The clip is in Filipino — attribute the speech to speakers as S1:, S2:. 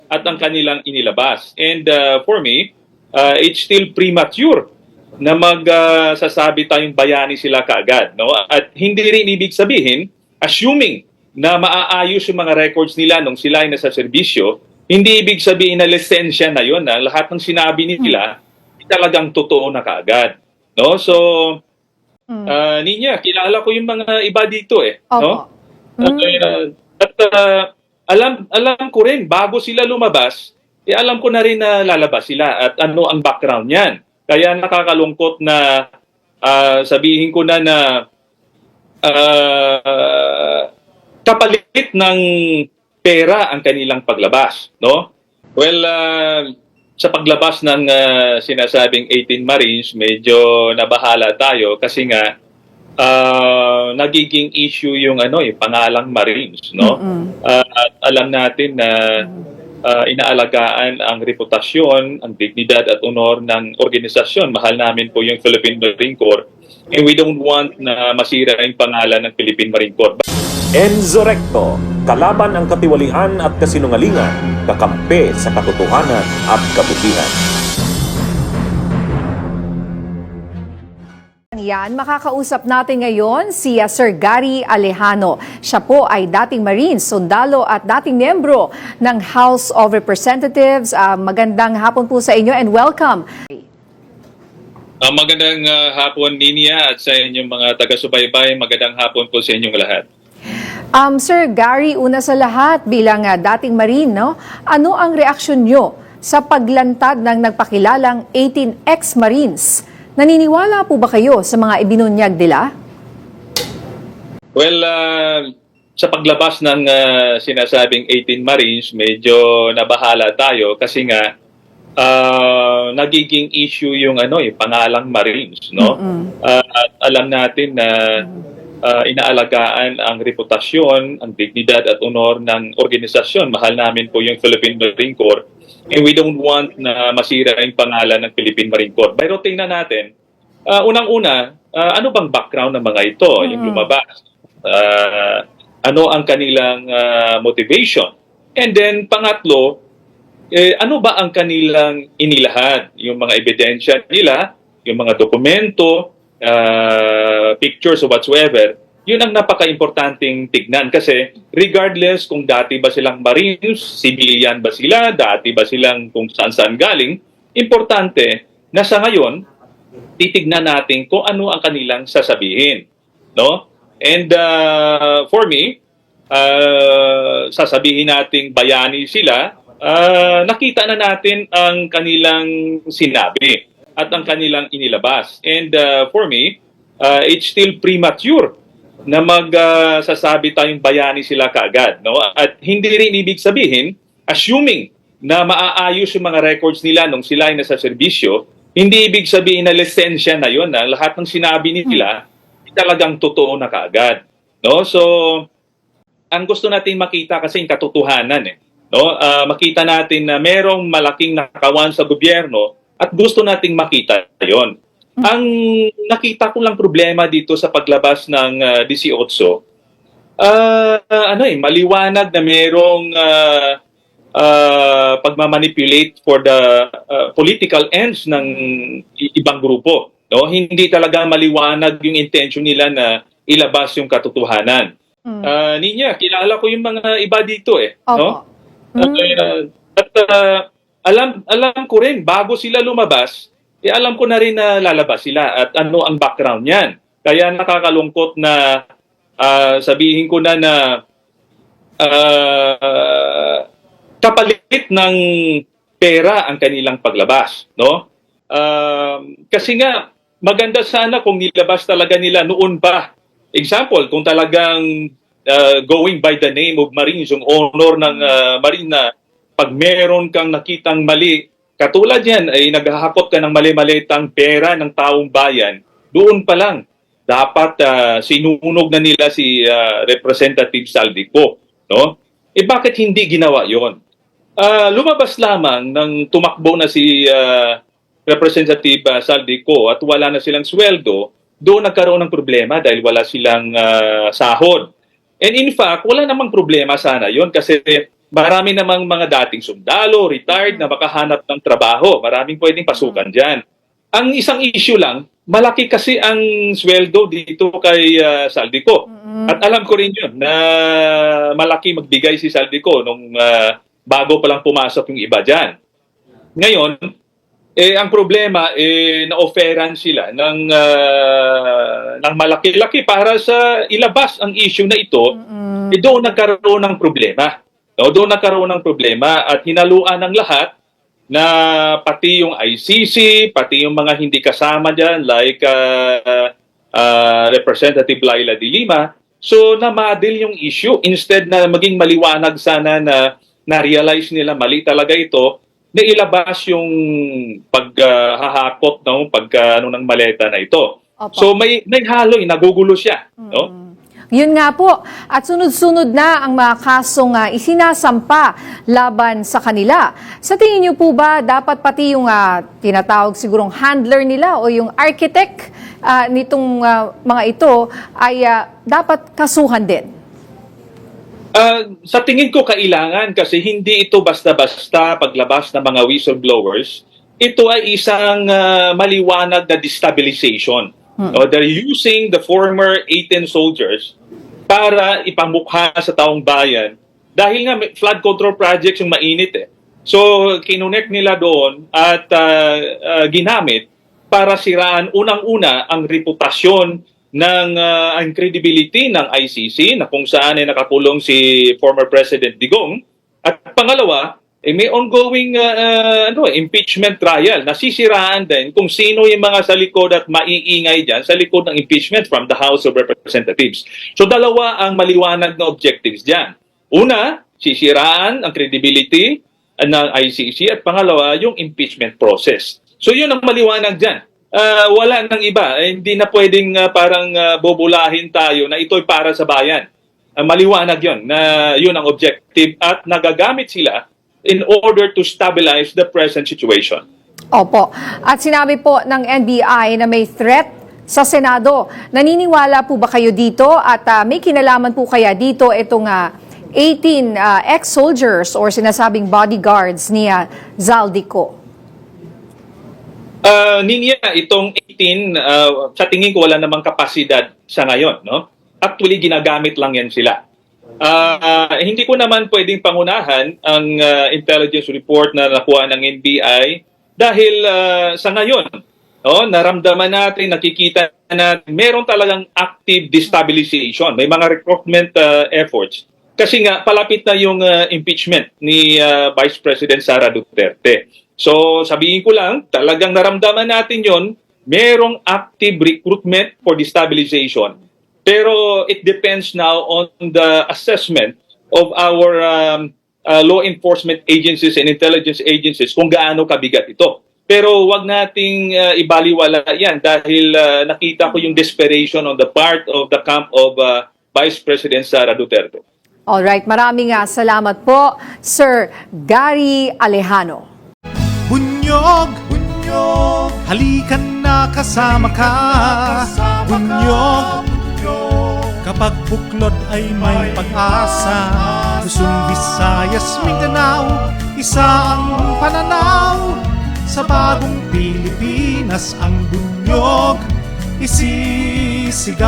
S1: at ang kanilang inilabas. And for me, it's still premature na magsasabi tayong bayani sila kaagad. No? At hindi rin ibig sabihin, assuming na maaayos yung mga records nila nung sila ay nasa serbisyo, hindi ibig sabihin na lisensya na yun, na lahat ng sinabi nila talagang totoo na kaagad. No? So, Ninya, kilala ko yung mga iba dito eh. No? At alam ko rin, bago sila lumabas, alam ko na rin na lalabas sila at ano ang background niyan. Kaya nakakalungkot na sabihin ko na kapalit ng pera ang kanilang paglabas. No? Well, sa paglabas ng sinasabing 18 Marines, medyo nabahala tayo kasi nga nagiging issue yung yung pangalang Marines, no? At alam natin na inaalagaan ang reputasyon, ang dignidad at honor ng organisasyon. Mahal namin po yung Philippine Marine Corps and we don't want na masira yung pangalan ng Philippine Marine Corps.
S2: Enzo Recto, kalaban ang katiwalian at kasinungalingan, kakampi sa katotohanan at kabutihan.
S3: Yan, makakausap natin ngayon si Sir Gary Alejano. Siya po ay dating Marine, sundalo at dating miyembro ng House of Representatives. Magandang hapon po sa inyo and welcome.
S1: Magandang hapon, Ninia, at sa inyong mga taga-subaybay. Magandang hapon po sa inyong lahat.
S3: Sir Gary, una sa lahat bilang dating Marine, no? Ano ang reaksyon nyo sa paglantad ng nagpakilalang 18 ex-Marines? Naniniwala po ba kayo sa mga ibinunyag nila?
S1: Well, sa paglabas ng sinasabing 18 Marines, medyo nabahala tayo kasi nga nagiging issue yung yung pangalang Marines, no? At alam natin na inaalagaan ang reputasyon, ang dignidad at honor ng organisasyon. Mahal namin po yung Philippine Marine Corps and we don't want na masira yung pangalan ng Philippine Marine Corps. Pero tingnan natin, unang-una, ano bang background ng mga ito, yung lumabas? Ano ang kanilang motivation? And then, pangatlo, ano ba ang kanilang inilahad? Yung mga ebidensya nila, yung mga dokumento, pictures or whatsoever, yun ang napaka-importanting tignan kasi regardless kung dati ba silang Marines, civilian ba sila, dati ba silang kung saan-saan galing, importante na sa ngayon, titignan natin kung ano ang kanilang sasabihin. No? And for me, sasabihin nating bayani sila, nakita na natin ang kanilang sinabi at ang kanilang inilabas. And for me, it's still premature na magsasabi tayong bayani sila kaagad. No? At hindi rin ibig sabihin, assuming na maaayos yung mga records nila nung sila ay nasa serbisyo, hindi ibig sabihin na lisensya na yun, na lahat ng sinabi nila talagang totoo na kaagad. No? So, ang gusto natin makita kasi yung katotohanan. No? Makita natin na merong malaking nakawan sa gobyerno at gusto nating makita yon. Ang nakita ko lang problema dito sa paglabas ng 18, maliwanag na merong pagmamanipulate for the political ends ng ibang grupo. No? Hindi talaga maliwanag yung intention nila na ilabas yung katotohanan. Ninya, kilala ko yung mga iba dito eh. No? At alam ko rin, bago sila lumabas, alam ko na rin na lalabas sila at ano ang background niyan. Kaya nakakalungkot na sabihin ko na kapalit ng pera ang kanilang paglabas. No? Kasi nga, maganda sana kung nilabas talaga nila noon pa. Example, kung talagang going by the name of Marines, yung honor ng Marine na pag meron kang nakitang mali, katulad yan, ay naghahakot ka ng mali-malitang pera ng taong bayan, doon pa lang, dapat sinunog na nila si Representative Saldico. No? Bakit hindi ginawa yon? Lumabas lamang ng tumakbo na si Representative Saldico at wala na silang sweldo, doon nagkaroon ng problema dahil wala silang sahod. And in fact, wala namang problema sana yon kasi Marami namang mga dating sundalo, retired na makahanap ng trabaho. Maraming pwedeng pasukan dyan. Ang isang issue lang, malaki kasi ang sweldo dito kay Saldico. At alam ko rin yun na malaki magbigay si Saldico nung bago pa lang pumasok yung iba dyan. Ngayon, ang problema, na-offeran sila ng malaki-laki para sa ilabas ang issue na ito, doon nagkaroon ng problema. No, doon nagkaroon ng problema at hinaluan ng lahat na pati yung ICC, pati yung mga hindi kasama dyan like Representative Laila de Lima. So namadil yung issue instead na maging maliwanag sana na na-realize nila mali talaga ito, na ilabas yung paghahakot ng maleta na ito.
S3: Opo.
S1: So may halo, nagugulo siya, no?
S3: Yun nga po. At sunod-sunod na ang mga kasong isinasampa laban sa kanila. Sa tingin niyo po ba, dapat pati yung tinatawag sigurong handler nila o yung architect nitong mga ito ay dapat kasuhan din?
S1: Sa tingin ko kailangan kasi hindi ito basta-basta paglabas ng mga whistleblowers. Ito ay isang maliwanag na destabilization. They're using the former 18 soldiers para ipamukha sa taong bayan dahil nga flood control projects yung mainit eh. So kinonect nila doon at ginamit para siraan unang-una ang reputasyon ng ang credibility ng ICC na kung saan ay nakakulong si former President Digong, at pangalawa may ongoing impeachment trial. Nasisiraan din kung sino yung mga sa likod at maiingay dyan sa likod ng impeachment from the House of Representatives. So dalawa ang maliwanag na objectives dyan. Una, sisiraan ang credibility ng ICC at pangalawa, yung impeachment process. So yun ang maliwanag dyan. Wala nang iba. Hindi na pwedeng parang bobulahin tayo na ito'y para sa bayan. Maliwanag yun na yun ang objective at nagagamit sila in order to stabilize the present situation.
S3: Opo. At sinabi po ng NBI na may threat sa Senado. Naniniwala po ba kayo dito at may kinalaman po kaya dito itong 18 ex-soldiers or sinasabing bodyguards ni Zaldico?
S1: Ninya, itong 18, sa tingin ko wala namang kapasidad sa ngayon, no? Actually, ginagamit lang yan sila. Hindi ko naman pwedeng pangunahan ang intelligence report na nakuha ng NBI dahil sa ngayon, naramdaman natin, nakikita natin, meron talagang active destabilization. May mga recruitment efforts. Kasi nga, palapit na yung impeachment ni Vice President Sara Duterte. So, sabihin ko lang, talagang naramdaman natin yon, merong active recruitment for destabilization. Pero it depends now on the assessment of our law enforcement agencies and intelligence agencies kung gaano kabigat ito. Pero wag nating ibaliwala yan dahil nakita ko yung desperation on the part of the camp of Vice President Sara Duterte.
S3: Alright, maraming salamat po, Sir Gary Alejano.
S4: Bunyog, bunyog, halikan na kasama ka. Bunyog, kapag buklod ay may pag-asa. Luzon, Visayas, Mindanao, isa ang pananaw. Sa bagong Pilipinas ang bunyog isisigaw.